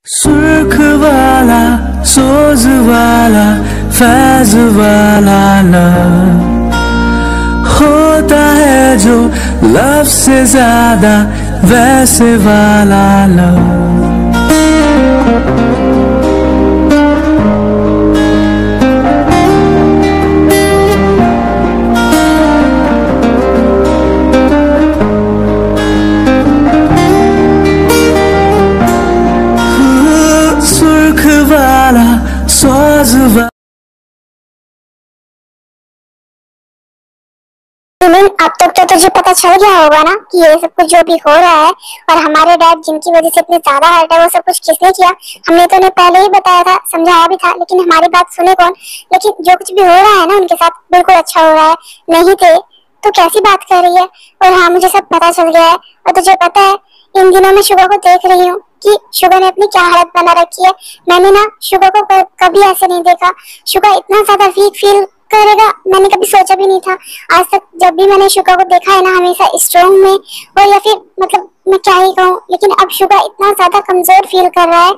सुर्ख वाला, सोज वाला, फैज वाला लव होता है जो लव से ज्यादा वैसे वाला लव। सुर्ख वाला, सोज वाला। अब तक तो तुझे पता चल गया होगा ना कि ये सब कुछ जो भी हो रहा है और हमारे डैड जिनकी वजह से इतने ज्यादा हर्ट है वो सब कुछ किसने किया। हमने तो उन्हें पहले ही बताया था, समझाया भी था, लेकिन हमारी बात सुने कौन। लेकिन जो कुछ भी हो रहा है ना उनके साथ बिल्कुल अच्छा हो रहा है। नहीं थे तो कैसी बात कर रही है। और हाँ, मुझे सब पता चल गया है। और तुझे पता है इन दिनों में शुभा को देख रही हूँ कि शुभा ने अपनी क्या हालत बना रखी है। मैंने ना शुभा को कभी ऐसे नहीं देखा। शुभा इतना ज्यादा वीक फील करेगा मैंने कभी सोचा भी नहीं था। आज तक जब भी मैंने शुभा को देखा है ना हमेशा स्ट्रॉन्ग में, और या फिर मतलब मैं क्या ही कहूँ, लेकिन अब शुभा इतना ज्यादा कमजोर फील कर रहा है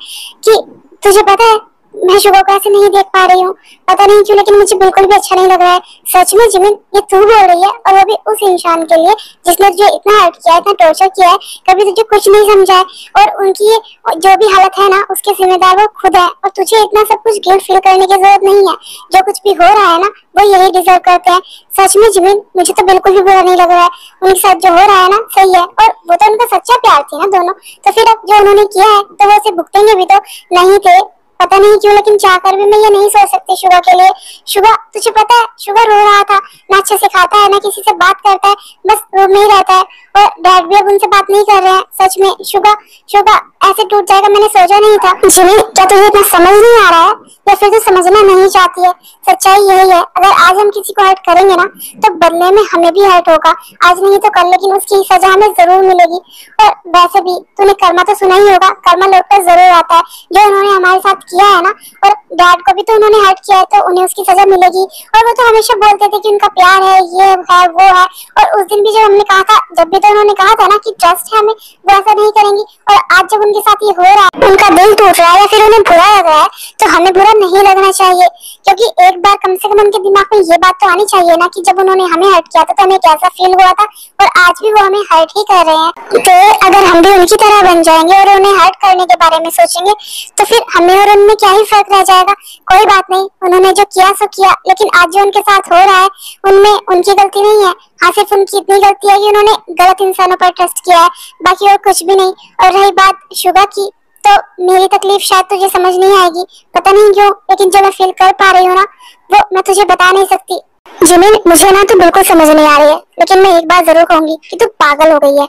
कि तुझे पता है मैं शुभा को ऐसे नहीं देख पा रही हूँ। पता नहीं क्यों, लेकिन मुझे बिल्कुल भी अच्छा नहीं लग रहा है। सच में जिमिन, ये तू बोल रही है, और वो भी उस इंसान के लिए जिसने तुझे इतना हर्ट किया है, इतना टॉर्चर किया है, कभी तुझे कुछ नहीं समझा है। और उनकी जो भी हालत है ना उसके जिम्मेदार वो खुद है। और तुझे इतना सब कुछ गिल्ट फील करने की जरूरत नहीं है। जो कुछ भी हो रहा है ना वो यही डिजर्व करते हैं। सच में जिमिन, मुझे तो बिल्कुल भी बुरा नहीं लग रहा है। उनके साथ जो हो रहा है ना सही है, और वो तो उनका सच्चा प्यार थी ना दोनों। तो फिर अब जो उन्होंने किया है तो वो उसे भुगतेंगे भी। तो नहीं थे, पता नहीं क्यों, लेकिन चाहकर भी मैं ये नहीं सोच सकती शुभा के लिए। शुभा, तुझे पता है शुभा रो रहा था, ना अच्छे से खाता है ना किसी से बात करता है, बस रूम में ही रहता है। और डैड भी अब उनसे बात नहीं कर रहे हैं। सच में शुभा शुभा ऐसे टूट जाएगा मैंने सोचा नहीं था। जिमी, क्या तुझे इतना समझ नहीं आ रहा है या फिर तू समझना नहीं चाहती है? सच्चाई यही है, अगर आज हम किसी को हर्ट करेंगे ना तो बदले में हमें भी हर्ट होगा। आज नहीं तो कल, लेकिन उसकी सजा हमें जरूर मिलेगी। और वैसे भी तूने कर्मा तो सुना ही होगा, कर्मा लौट कर जरूर आता है। जो उन्होंने हमारे साथ किया है ना, और डैड को भी तो उन्होंने हर्ट किया है, तो उन्हें उसकी सजा मिलेगी। और वो तो हमेशा बोलते थे कि उनका प्यार है, ये है वो है। और उस दिन भी जब हमने कहा था, जब भी तो उन्होंने कहा था ना कि ट्रस्ट है हमें, वैसा नहीं करेंगी। और आज जब उनके साथ ये हो रहा है, उनका दिल टूट रहा है या फिर उन्हें बुरा लग रहा है, तो हमें बुरा नहीं लगना चाहिए। क्योंकि एक बार कम से कम उनके दिमाग में ये बात तो आनी चाहिए ना कि जब उन्होंने हमें हर्ट किया था तो हमें कैसा फील हुआ था, और आज भी वो हमें हर्ट ही कर रहे हैं। तो अगर हम भी उनकी तरह बन जाएंगे और उन्हें हर्ट करने के बारे में सोचेंगे तो फिर हमें और उनमें क्या ही फर्क रह जाएगा। कोई बात नहीं, उन्होंने जो किया सो किया, लेकिन आज जो उनके साथ हो रहा है उनमें उनकी गलती नहीं है। हाँ, सिर्फ उनकी इतनी गलती है कि उन्होंने गलत इंसानों पर ट्रस्ट किया है, बाकी और कुछ भी नहीं। और रही बात शुभा की, तो मेरी तकलीफ शायद तुझे समझ नहीं आएगी, पता नहीं क्यों, लेकिन जो मैं फील कर पा रही हूँ ना वो मैं तुझे बता नहीं सकती। जिमिन, मुझे ना तो बिल्कुल समझ नहीं आ रही है, लेकिन मैं एक बात जरूर कहूंगी कि तू पागल हो गई है।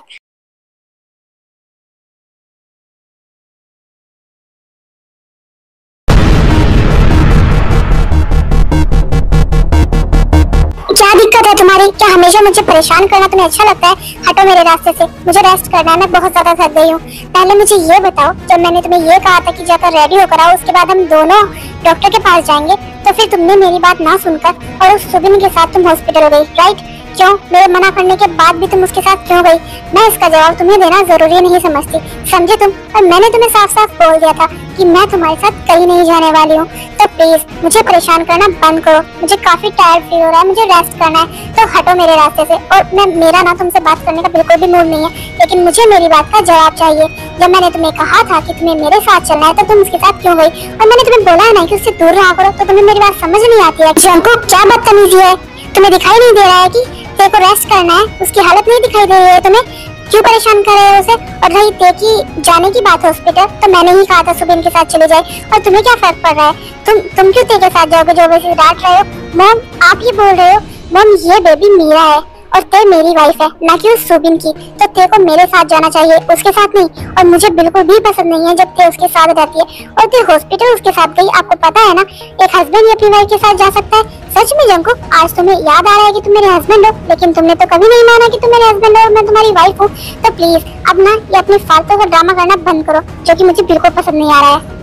क्या दिक्कत है तुम्हारी? क्या हमेशा मुझे परेशान करना तुम्हें अच्छा लगता है? हटो मेरे रास्ते से, मुझे रेस्ट करना है, मैं बहुत ज्यादा थक गई हूँ। पहले मुझे ये बताओ, जब मैंने तुम्हें ये कहा था कि जाकर रेडी होकर आओ, उसके बाद हम दोनों डॉक्टर के पास जाएंगे, तो फिर तुमने मेरी बात ना सुनकर और उस सुबिन के साथ तुम हॉस्पिटल गई, राइट? क्यों? मेरे मना करने के बाद भी तुम उसके साथ क्यों गई? मैं इसका जवाब तुम्हें देना जरूरी नहीं समझती, समझे तुम? और मैंने तुम्हें साफ साफ बोल दिया था कि मैं तुम्हारे साथ कहीं नहीं जाने वाली हूँ। तो प्लीज मुझे परेशान करना बंद करो, मुझे काफी टायर्ड फील हो रहा है, मुझे रेस्ट करना है। तो हटो मेरे रास्ते से। और मेरा ना तुमसे बात करने का बिल्कुल भी मूड नहीं है, लेकिन मुझे मेरी बात का जवाब चाहिए। जब मैंने तुम्हें कहा था कि तुम्हें मेरे साथ चलना है तो तुम उसके साथ क्यों गई? और मैंने तुम्हें बोला है ना कि उससे दूर रहा करो, तो तुम्हें मेरी बात समझ नहीं आती है? जंको, क्या बदतमीजी है? तुम्हें दिखाई नहीं दे रहा है कि तेरे को रेस्ट करना है? उसकी हालत नहीं दिखाई दे रही है तुम्हें? क्यों परेशान कर रहे हो उसे? और रही ते की जाने की बात हॉस्पिटल, तो मैंने ही कहा था सुबिन के साथ चले जाए, और तुम्हें क्या फर्क पड़ रहा है? तुम क्यों ते के साथ जाओगे जो वैसे डांट रहे हो? मॉम, आप ये बोल रहे हो? मॉम, ये बेबी मीरा है और ते मेरी वाइफ है, ना कि उस सुबिन की। तो ते को मेरे साथ जाना चाहिए, उसके साथ नहीं। और मुझे बिल्कुल भी पसंद नहीं है जब ते उसके साथ रहती है। और ते हॉस्पिटल उसके साथ गई, आपको पता है ना एक हस्बैंड ही अपनी वाइफ के साथ जा सकता है। सच में जंको, आज तुम्हें याद आ रहा है कि तुम मेरे हस्बैंड हो, लेकिन तुमने तो कभी नहीं माना कि तुम मेरे हस्बैंड हो और मैं तुम्हारी वाइफ हूँ। तो प्लीज अब ना ये अपने फालतू का ड्रामा करना बंद करो, जो कि मुझे बिल्कुल पसंद नहीं आ रहा है।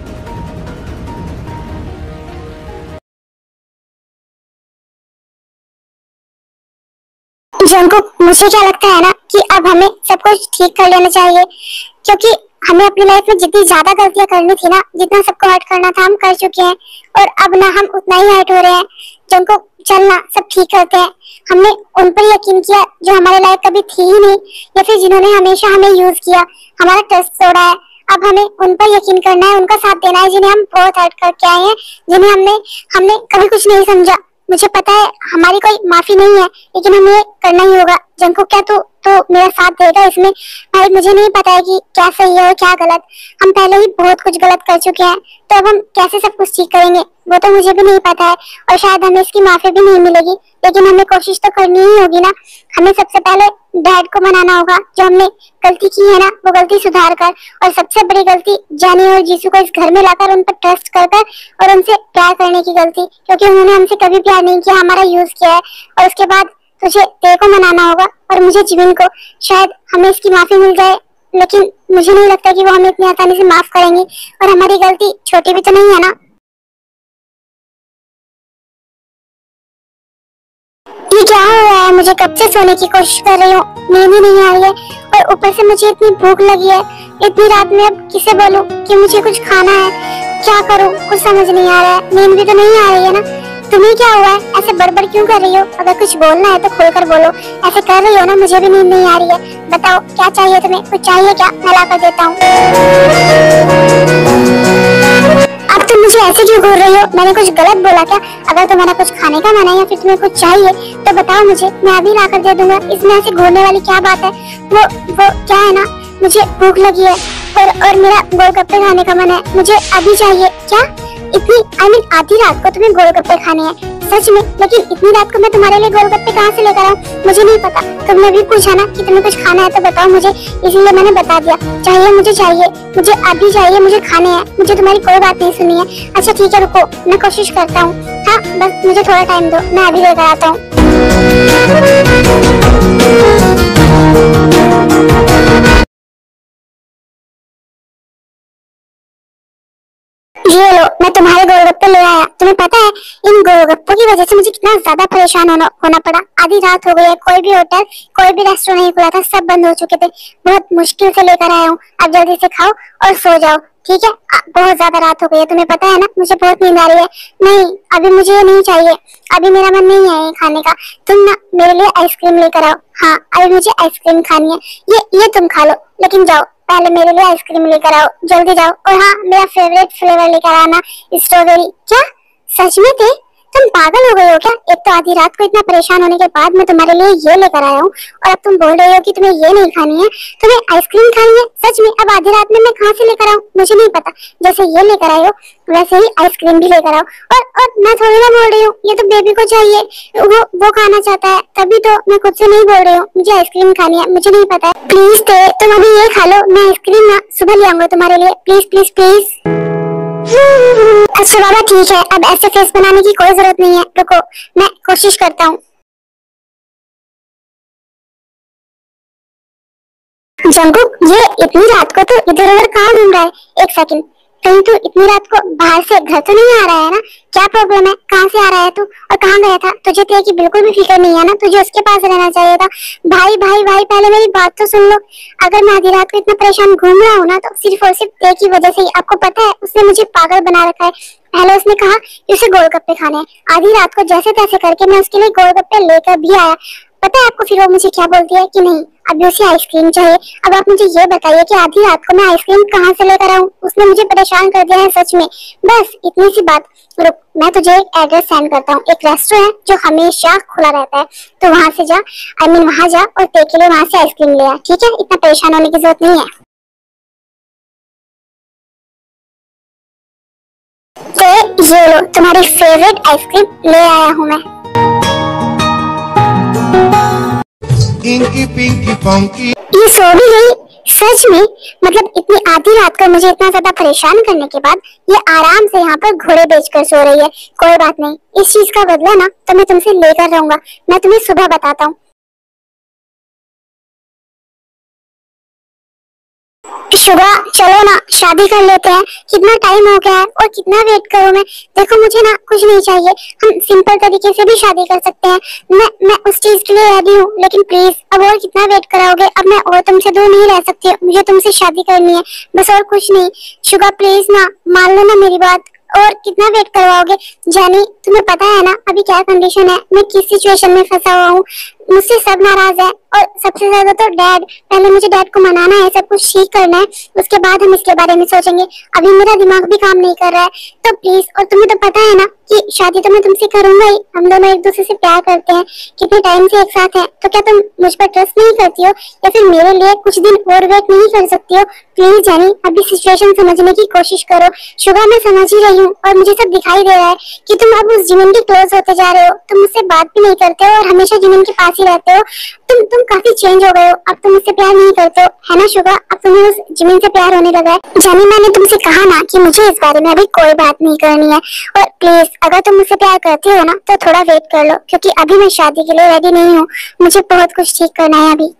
जंको, मुझे क्या लगता है ना कि अब हमें सब कुछ ठीक कर लेना चाहिए, क्योंकि हमें अपनी लाइफ में जितनी ज्यादा गलतियां करनी थी ना, जितना सबको हर्ट करना था, हम कर चुके हैं। और अब ना हम उतना ही हर्ट हो रहे हैं। जिनको चलना सब ठीक करते हैं, हमने उन पर यकीन किया जो हमारे लायक कभी थी ही नहीं, या फिर जिन्होंने हमेशा हमें यूज किया, हमारा ट्रस्ट तोड़ा है। अब हमें उन पर यकीन करना है, उनका साथ देना है जिन्हें हम बहुत हर्ट करके आए हैं, जिन्हें हमने कभी कुछ नहीं समझा। मुझे पता है हमारी कोई माफी नहीं है, लेकिन हमें ये करना ही होगा। जंको क्या तो मेरा साथ देगा इसमें? भाई मुझे नहीं पता है कि क्या सही है और क्या गलत। हम पहले ही बहुत कुछ गलत कर चुके हैं, तो अब हम कैसे सब कुछ ठीक करेंगे वो तो मुझे भी नहीं पता है, और शायद हमें इसकी माफी भी नहीं मिलेगी, लेकिन हमें कोशिश तो करनी ही होगी ना। हमें सबसे पहले डैड को मनाना होगा, जो हमने गलती की है ना वो गलती सुधार कर, और सबसे बड़ी गलती जानी और जीसू को इस घर में लाकर उन पर ट्रस्ट कर और उनसे प्यार करने की गलती, क्योंकि उन्होंने हमसे कभी प्यार नहीं किया, हमारा यूज किया है। और उसके बाद तुझे तेरे को मनाना होगा और मुझे जिमिन को। शायद हमें इसकी माफी मिल जाए, लेकिन मुझे नहीं लगता कि वो हमें इतनी आसानी से माफ करेंगी, और हमारी गलती छोटी भी तो नहीं है ना। ये क्या हो रहा है? मुझे कब से सोने की कोशिश कर रही हूँ, नींद ही नहीं आ रही है, और ऊपर से मुझे इतनी भूख लगी है। इतनी रात में अब किसे बोलूं कि मुझे कुछ खाना है? क्या करूं? कुछ समझ नहीं आ रहा है। नींद भी तो नहीं आ रही है ना। तुम्हें क्या हुआ है? ऐसे बड़बड़ क्यों कर रही हो? अगर कुछ बोलना है तो खुलकर बोलो, ऐसे कर रही हो ना मुझे भी नींद नहीं आ रही है। बताओ क्या चाहिए तुम्हें? कुछ चाहिए क्या? मैं ला कर देता हूँ। अब तुम मुझे ऐसे क्यों घूर रही हो? मैंने कुछ गलत बोला क्या? अगर तुम्हारा कुछ खाने का मन है या फिर तुम्हें कुछ चाहिए तो बताओ मुझे, मैं अभी ला कर दे दूंगा। इसमें ऐसे घूरने वाली क्या बात है? वो क्या है ना, मुझे भूख लगी है और मेरा गोलगप्पे खाने का मन है, मुझे अभी चाहिए। क्या इतनी आधी रात को तुम्हें गोलगप्पे खाने हैं? सच में? लेकिन इतनी रात को मैं तुम्हारे लिए गोलगप्पे कहाँ से लेकर आऊँ? मुझे नहीं पता। तुमने भी पूछा ना कि तुम्हें कुछ खाना है तो बताओ मुझे, इसीलिए मैंने बता दिया। चाहिए मुझे अभी चाहिए, मुझे खाने हैं। मुझे तुम्हारी कोई बात नहीं सुनी है। अच्छा ठीक है रुको, मैं कोशिश करता हूँ। हाँ बस मुझे थोड़ा टाइम दो, मैं अभी लेकर आता हूँ। ये लो, मैं तुम्हारे गोलगप्पे ले आया। तुम्हें पता है इन गोलगप्पों की वजह से मुझे कितना ज्यादा परेशान होना पड़ा। आधी रात हो गई है, कोई भी होटल कोई भी रेस्टोरेंट नहीं खुला था, सब बंद हो चुके थे। बहुत मुश्किल से लेकर आया हूँ। अब जल्दी से खाओ और सो जाओ, ठीक है? बहुत ज्यादा रात हो गई है, तुम्हें पता है ना, मुझे बहुत नींद आ रही है। नहीं अभी मुझे ये नहीं चाहिए, अभी मेरा मन नहीं है ये खाने का। तुम ना मेरे लिए आइसक्रीम लेकर आओ। हाँ अभी मुझे आइसक्रीम खानी है। ये तुम खा लो, लेकिन जाओ पहले मेरे लिए आइसक्रीम लेकर आओ, जल्दी जाओ। और हाँ मेरा फेवरेट फ्लेवर लेकर आना, स्ट्रॉबेरी। क्या सच में थे? तुम पागल हो गए हो क्या? एक तो आधी रात को इतना परेशान होने के बाद मैं तुम्हारे लिए ये लेकर आया हूँ, और अब तुम बोल रहे हो कि तुम्हें ये नहीं खानी है, तुम्हें आइसक्रीम खानी है? सच में? अब आधी रात में मैं कहाँ से लेकर आऊँ? मुझे नहीं पता। जैसे ये लेकर आए हो वैसे ही आइसक्रीम भी लेकर आओ। और मैं थोड़ी ना बोल रही हूँ, ये तो बेबी को चाहिए, वो खाना चाहता है, तभी तो मैं खुद से नहीं बोल रही हूँ मुझे आइसक्रीम खानी है। मुझे नहीं पता है। प्लीज तुम अभी ये खा लो, मैं आइसक्रीम ना सुबह ले आऊंगा तुम्हारे लिए। Please please please. अच्छा बाबा ठीक है, अब ऐसे फेस बनाने की कोई जरूरत नहीं है। रुको मैं कोशिश करता हूँ। जंकुक ये इतनी रात को तो इधर उधर कहाँ घूम रहा है? एक सेकंड, कहीं तू इतनी रात को बाहर से घर तो नहीं आ रहा है ना? क्या प्रॉब्लम है? कहाँ से आ रहा है तू और कहाँ गया था? तुझे तेरे की बिल्कुल भी फिक्र नहीं है ना? तुझे उसके पास रहना चाहिए था। भाई भाई भाई पहले मेरी बात तो सुन लो। अगर मैं आधी रात को इतना परेशान घूम रहा हूँ ना तो सिर्फ और सिर्फ तेरे की वजह से ही। आपको पता है उसने मुझे पागल बना रखा है। पहले उसने कहा कि उसे गोलगप्पे खाने हैं, आधी रात को जैसे तैसे करके मैं उसके लिए गोलगप्पे लेकर भी आया। पता है आपको फिर वो मुझे क्या बोलती है कि नहीं अभी उसे आइसक्रीम चाहिए। अब आप मुझे ये बताइए कि आधी रात को मैं आइसक्रीम कहाँ से लेकर आऊँ? उसने मुझे परेशान कर दिया है सच में। बस इतनी सी बात। रुक मैं तुझे एक एड्रेस सेंड करता हूँ। एक रेस्टोरेंट है जो हमेशा खुला रहता है, तो वहां से जा, वहां जा और तेरे के लिए वहां से आइसक्रीम ले आ, ठीक है? इतना परेशान होने की जरूरत नहीं है। तो ये लो तुम्हारी फेवरेट आइसक्रीम ले आया हूँ मैं। Inky pinky ponky. ये सो भी गई सच में? मतलब इतनी आधी रात को मुझे इतना ज्यादा परेशान करने के बाद ये आराम से यहाँ पर घोड़े बेचकर सो रही है। कोई बात नहीं, इस चीज का बदला ना तो मैं तुमसे लेकर रहूंगा। मैं तुम्हें सुबह बताता हूँ। शुभा चलो ना शादी कर लेते हैं, कितना टाइम हो गया है और कितना वेट करूं मैं। देखो मुझे ना कुछ नहीं चाहिए, हम सिंपल तरीके से भी शादी कर सकते हैं। मैं उस चीज के लिए रेडी हूँ, लेकिन प्लीज अब और कितना वेट कराओगे? अब मैं और तुमसे दूर नहीं रह सकती, मुझे तुमसे शादी करनी है बस, और कुछ नहीं। शुभा प्लीज ना मान लो ना मेरी बात, और कितना वेट करवाओगे? जानी तुम्हें पता है ना अभी क्या कंडीशन है, मैं किस सिचुएशन में फंसा हुआ हूँ। मुझसे सब नाराज है और सबसे ज्यादा तो डैड। पहले मुझे डैड को मनाना है, सब कुछ ठीक करना है, उसके बाद हम इसके बारे में सोचेंगे। अभी मेरा दिमाग भी काम नहीं कर रहा है, तो प्लीज। और तुम्हें तो पता है ना कि शादी तो मैं तुमसे करूंगा ही, हम दोनों एक दूसरे से प्यार करते हैं, कितने टाइम से एक साथ हैं। तो क्या तुम मुझ पर ट्रस्ट नहीं करती हो, या फिर मेरे लिए कुछ दिन और वेट नहीं कर सकती हो? प्लीज जानी अभी सिचुएशन समझने की कोशिश करो। शुभा मैं समझ ही रही हूँ और मुझे सब दिखाई दे रहा है कि तुम अब उस जिमिन के क्लोज होते जा रहे हो, तुम मुझसे बात भी नहीं करते हो और हमेशा जिमिन के पास ही रहते हो। तुम काफी चेंज हो गए हो, अब तुम मुझसे प्यार नहीं करते हो, है ना शुभा? अब तुम्हें उस जिमिन से प्यार होने लगा है। जानी मैंने तुमसे कहा ना कि मुझे इस बारे में अभी कोई बात नहीं करनी है, और प्लीज अगर तुम मुझसे प्यार करती हो ना तो थोड़ा वेट कर लो, क्योंकि अभी मैं शादी के लिए रेडी नहीं हूँ, मुझे बहुत कुछ ठीक करना है अभी।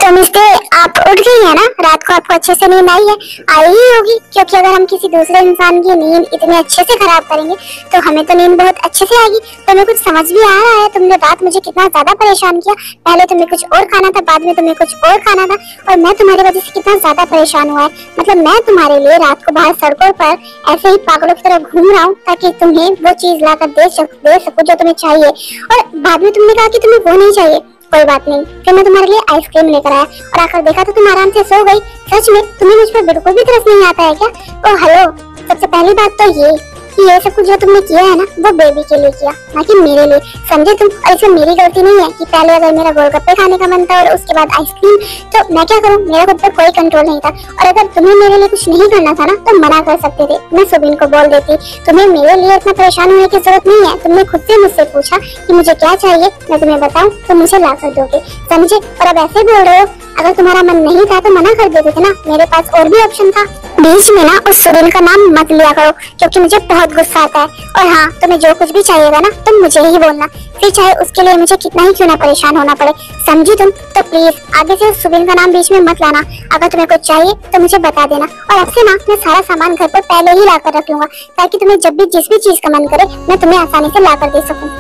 तो मिस्ते आप उठ गई है ना? रात को आपको अच्छे से नींद आई है? आई ही होगी, क्योंकि अगर हम किसी दूसरे इंसान की नींद इतने अच्छे से खराब करेंगे तो हमें तो नींद बहुत अच्छे से आएगी। तो मैं कुछ समझ भी आ रहा है, तुमने रात मुझे कितना ज्यादा परेशान किया। पहले तुम्हें कुछ और खाना था, बाद में तुम्हें कुछ और खाना था, और मैं तुम्हारी वजह से कितना ज्यादा परेशान हुआ है। मतलब मैं तुम्हारे लिए रात को बाहर सड़कों पर ऐसे ही पागलों की तरह घूम रहा हूँ, ताकि तुम्हें वो चीज लाकर दे सकूं जो तुम्हें चाहिए, और बाद में तुमने कहा कि तुम्हें वो नहीं चाहिए। कोई बात नहीं, फिर मैं तुम्हारे लिए आइसक्रीम लेकर आया और आकर देखा तो तुम आराम से सो गई। सच में तुम्हें मुझ पर बिल्कुल भी तरस नहीं आता है क्या? ओ हेलो, सबसे पहली बात तो ये कि ये सब कुछ जो तुमने किया है ना वो बेबी के लिए किया, ना कि मेरे लिए, समझे तुम? और इसमें मेरी गलती नहीं है कि पहले अगर मेरा गोलगप्पे खाने का मन था और उसके बाद आइसक्रीम, तो मैं क्या करूं? मेरा खुद पर कोई कंट्रोल नहीं था। और अगर तुम्हें मेरे लिए कुछ नहीं करना था ना तो मना कर सकते थे, मैं सुबिन को बोल देती। तुम्हें मेरे लिए इतना परेशान होने की जरूरत नहीं है। तुमने खुद से मुझसे पूछा कि मुझे क्या चाहिए, मैं तुम्हें बताऊं तो मुझे ला कर दोगे, समझे? और अब ऐसे बोल रहे हो, अगर तुम्हारा मन नहीं था तो मना कर देते थे ना, मेरे पास और भी ऑप्शन था। बीच में ना उस सुबिन का नाम मत लिया करो, क्योंकि मुझे बहुत गुस्सा आता है। और हाँ, तुम्हें जो कुछ भी चाहिएगा ना तुम मुझे ही बोलना, फिर चाहे उसके लिए मुझे कितना ही क्यों ना परेशान होना पड़े, समझी तुम? तो प्लीज आगे से सुबिन का नाम बीच में मत लाना। अगर तुम्हें कुछ चाहिए तो मुझे बता देना, और अब से ना मैं सारा सामान घर पर पहले ही लाकर रख लूंगा, ताकि तुम्हें जब भी जिस भी चीज का मन करे मैं तुम्हें आसानी से लाकर दे सकूं।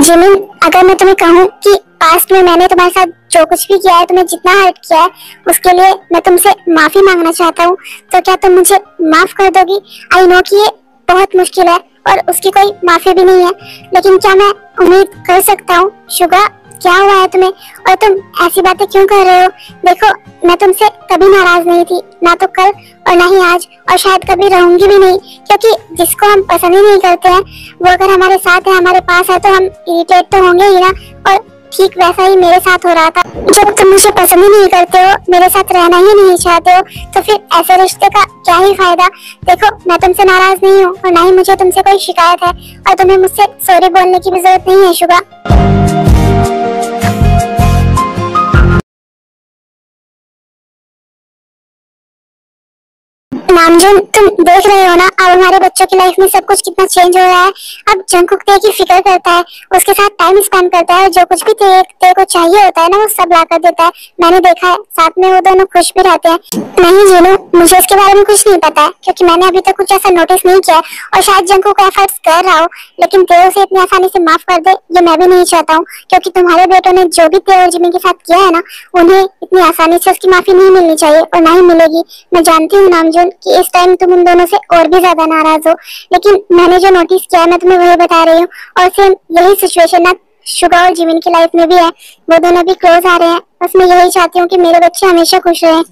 जिमिन, अगर मैं तुम्हें कहूँ कि पास्ट में मैंने तुम्हारे साथ जो कुछ भी किया है, तुम्हें जितना हर्ट किया है, उसके लिए मैं तुमसे माफी मांगना चाहता हूँ, तो क्या तुम मुझे माफ कर दोगी? आई नो कि ये बहुत मुश्किल है और उसकी कोई माफी भी नहीं है, लेकिन क्या मैं उम्मीद कर सकता हूँ? शुभा क्या हुआ है तुम्हें, और तुम ऐसी बातें क्यों कर रहे हो? देखो मैं तुमसे कभी नाराज नहीं थी, ना तो कल और ना ही आज, और शायद कभी रहूंगी भी नहीं, क्योंकि जिसको हम पसंद ही नहीं करते हैं वो अगर हमारे साथ है, हमारे पास है, तो हम इरिटेट तो होंगे ही ना। और ठीक वैसा ही मेरे साथ हो रहा था। जब तुम मुझे पसंद ही नहीं करते हो, मेरे साथ रहना ही नहीं चाहते हो, तो फिर ऐसे रिश्ते का क्या ही फायदा? देखो मैं तुमसे नाराज नहीं हूँ और ना ही मुझे तुमसे कोई शिकायत है, और तुम्हें मुझसे सॉरी बोलने की भी जरूरत नहीं है शुभा। नामजून, तुम देख रहे हो ना अब हमारे बच्चों की लाइफ में सब कुछ कितना चेंज हो रहा है। अब जंकुक तेरे की फिक्र करता है, उसके साथ टाइम स्पेंड करता है, और जो कुछ भी तेरे को चाहिए होता है ना वो सब ला कर देता है। मैंने देखा है, साथ में वो दोनों खुश भी रहते हैं। नहीं जीनू, मुझे इसके बारे में कुछ नहीं पता है, क्योंकि मैंने अभी तक कुछ ऐसा नोटिस नहीं किया, और शायद जंकुक एफर्ट्स कर रहा हो, लेकिन तेरे उसे इतनी आसानी से माफ कर दे ये मैं भी नहीं चाहता हूँ, क्योंकि तुम्हारे बेटों ने जो भी तेरे और जिमी के साथ किया है ना, उन्हें इतनी आसानी से उसकी माफी नहीं मिलनी चाहिए, और ना ही मिलेगी। मैं जानती हूँ नामजून कि इस टाइम तुम उन दोनों से और भी ज्यादा नाराज हो, लेकिन मैंने जो नोटिस किया है मैं तुम्हें वही बता रही हूँ। और सेम यही सिचुएशन ना शुभा और जिमिन की लाइफ में भी है, वो दोनों भी क्लोज आ रहे हैं। बस मैं यही चाहती हूँ कि मेरे बच्चे हमेशा खुश रहें।